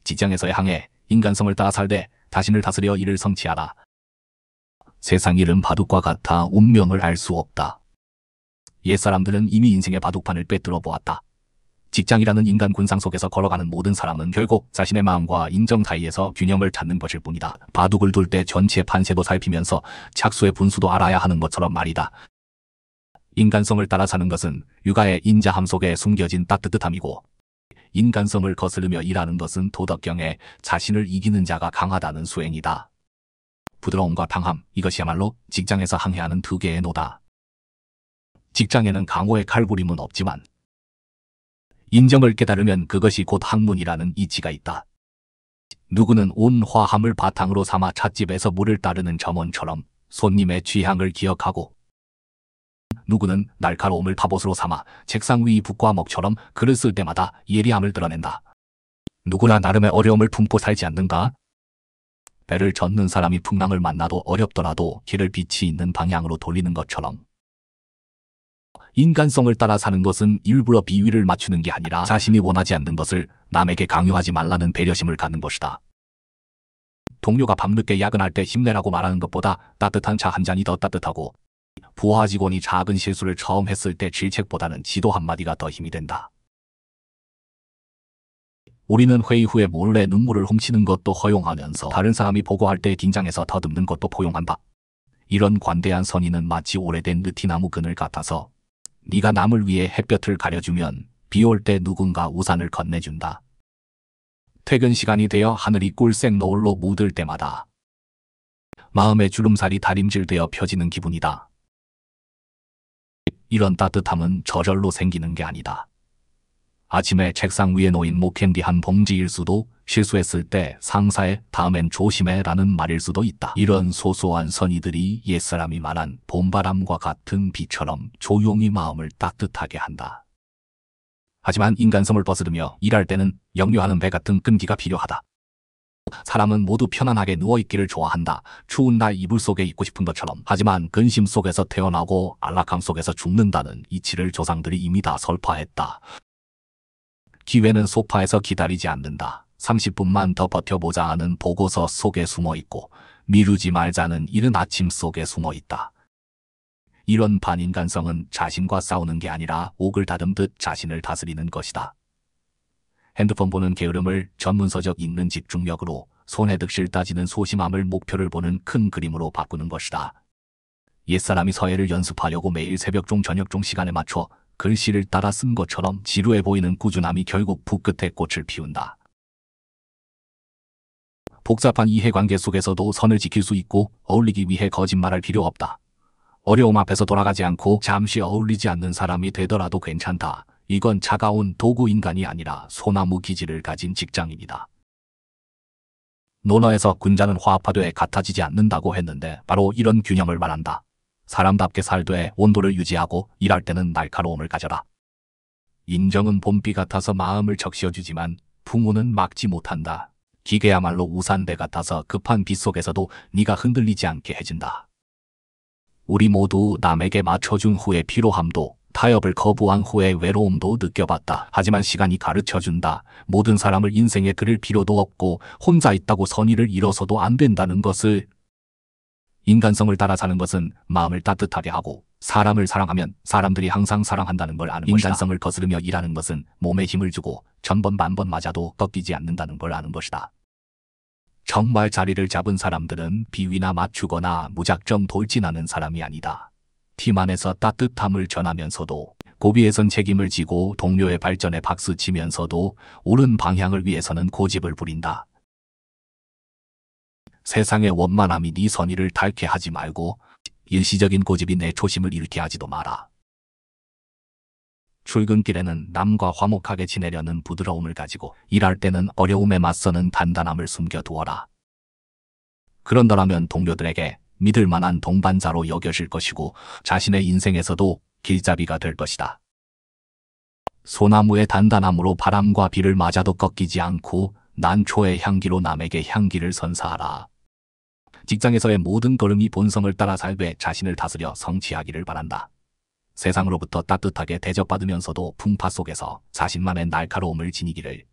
직장에서의 항해, 인간성을 따라 살되 자신을 다스려 이를 성취하라. 세상 일은 바둑과 같아 운명을 알 수 없다. 옛사람들은 이미 인생의 바둑판을 꿰뚫어 보았다. 직장이라는 인간 군상 속에서 걸어가는 모든 사람은 결국 자신의 마음과 인정 사이에서 균형을 찾는 것일 뿐이다. 바둑을 둘 때 전체 판세도 살피면서 착수의 분수도 알아야 하는 것처럼 말이다. 인간성을 따라 사는 것은 육아의 인자함 속에 숨겨진 따뜻함이고, 인간성을 거스르며 일하는 것은 도덕경에 자신을 이기는 자가 강하다는 수행이다. 부드러움과 강함, 이것이야말로 직장에서 항해하는 두 개의 노다. 직장에는 강호의 칼부림은 없지만 인정을 깨달으면 그것이 곧 학문이라는 이치가 있다. 누구는 온 화함을 바탕으로 삼아 찻집에서 물을 따르는 점원처럼 손님의 취향을 기억하고, 누구는 날카로움을 갑옷으로 삼아 책상 위 북과 먹처럼 글을 쓸 때마다 예리함을 드러낸다. 누구나 나름의 어려움을 품고 살지 않는가? 배를 젓는 사람이 풍랑을 만나도 어렵더라도 길을 빛이 있는 방향으로 돌리는 것처럼, 인간성을 따라 사는 것은 일부러 비위를 맞추는 게 아니라 자신이 원하지 않는 것을 남에게 강요하지 말라는 배려심을 갖는 것이다. 동료가 밤늦게 야근할 때 힘내라고 말하는 것보다 따뜻한 차 한 잔이 더 따뜻하고, 부하 직원이 작은 실수를 처음 했을 때 질책보다는 지도 한마디가 더 힘이 된다. 우리는 회의 후에 몰래 눈물을 훔치는 것도 허용하면서 다른 사람이 보고할 때 긴장해서 더듬는 것도 포용한다. 이런 관대한 선의는 마치 오래된 느티나무 그늘 같아서 네가 남을 위해 햇볕을 가려주면 비 올 때 누군가 우산을 건네준다. 퇴근 시간이 되어 하늘이 꿀색 노을로 묻을 때마다 마음의 주름살이 다림질되어 펴지는 기분이다. 이런 따뜻함은 저절로 생기는 게 아니다. 아침에 책상 위에 놓인 목캔디 한 봉지일 수도, 실수했을 때 상사의 다음엔 조심해 라는 말일 수도 있다. 이런 소소한 선의들이 옛사람이 말한 봄바람과 같은 비처럼 조용히 마음을 따뜻하게 한다. 하지만 인간성을 거스르며 일할 때는 역류하는 배 같은 끈기가 필요하다. 사람은 모두 편안하게 누워있기를 좋아한다. 추운 날 이불 속에 있고 싶은 것처럼. 하지만 근심 속에서 태어나고 안락함 속에서 죽는다는 이치를 조상들이 이미 다 설파했다. 기회는 소파에서 기다리지 않는다. 30분만 더 버텨보자 하는 보고서 속에 숨어있고, 미루지 말자는 이른 아침 속에 숨어있다. 이런 반인간성은 자신과 싸우는 게 아니라 옥을 다듬듯 자신을 다스리는 것이다. 핸드폰 보는 게으름을 전문서적 읽는 집중력으로, 손에 득실 따지는 소심함을 목표를 보는 큰 그림으로 바꾸는 것이다. 옛사람이 서예를 연습하려고 매일 새벽종 저녁종 시간에 맞춰 글씨를 따라 쓴 것처럼 지루해 보이는 꾸준함이 결국 붓끝에 꽃을 피운다. 복잡한 이해관계 속에서도 선을 지킬 수 있고 어울리기 위해 거짓말할 필요 없다. 어려움 앞에서 돌아가지 않고 잠시 어울리지 않는 사람이 되더라도 괜찮다. 이건 차가운 도구 인간이 아니라 소나무 기질을 가진 직장인이다. 논어에서 군자는 화합하되 같아지지 않는다고 했는데 바로 이런 균형을 말한다. 사람답게 살되 온도를 유지하고 일할 때는 날카로움을 가져라. 인정은 봄비 같아서 마음을 적셔주지만 풍우는 막지 못한다. 기계야말로 우산배 같아서 급한 비 속에서도 네가 흔들리지 않게 해준다. 우리 모두 남에게 맞춰준 후의 피로함도, 타협을 거부한 후의 외로움도 느껴봤다. 하지만 시간이 가르쳐준다. 모든 사람을 인생에 그릴 필요도 없고 혼자 있다고 선의를 잃어서도 안 된다는 것을. 인간성을 따라 사는 것은 마음을 따뜻하게 하고, 사람을 사랑하면 사람들이 항상 사랑한다는 걸 아는 것이다. 인간성을 거스르며 일하는 것은 몸에 힘을 주고 천번 만번 맞아도 꺾이지 않는다는 걸 아는 것이다. 정말 자리를 잡은 사람들은 비위나 맞추거나 무작정 돌진하는 사람이 아니다. 팀 안에서 따뜻함을 전하면서도, 고비에선 책임을 지고 동료의 발전에 박수치면서도 옳은 방향을 위해서는 고집을 부린다. 세상의 원만함이 네 선의를 닳게 하지 말고 일시적인 고집이 내 초심을 잃게 하지도 마라. 출근길에는 남과 화목하게 지내려는 부드러움을 가지고, 일할 때는 어려움에 맞서는 단단함을 숨겨두어라. 그런다면 동료들에게 믿을 만한 동반자로 여겨질 것이고 자신의 인생에서도 길잡이가 될 것이다. 소나무의 단단함으로 바람과 비를 맞아도 꺾이지 않고 난초의 향기로 남에게 향기를 선사하라. 직장에서의 모든 걸음이 본성을 따라 살되 자신을 다스려 성취하기를 바란다. 세상으로부터 따뜻하게 대접받으면서도 풍파 속에서 자신만의 날카로움을 지니기를.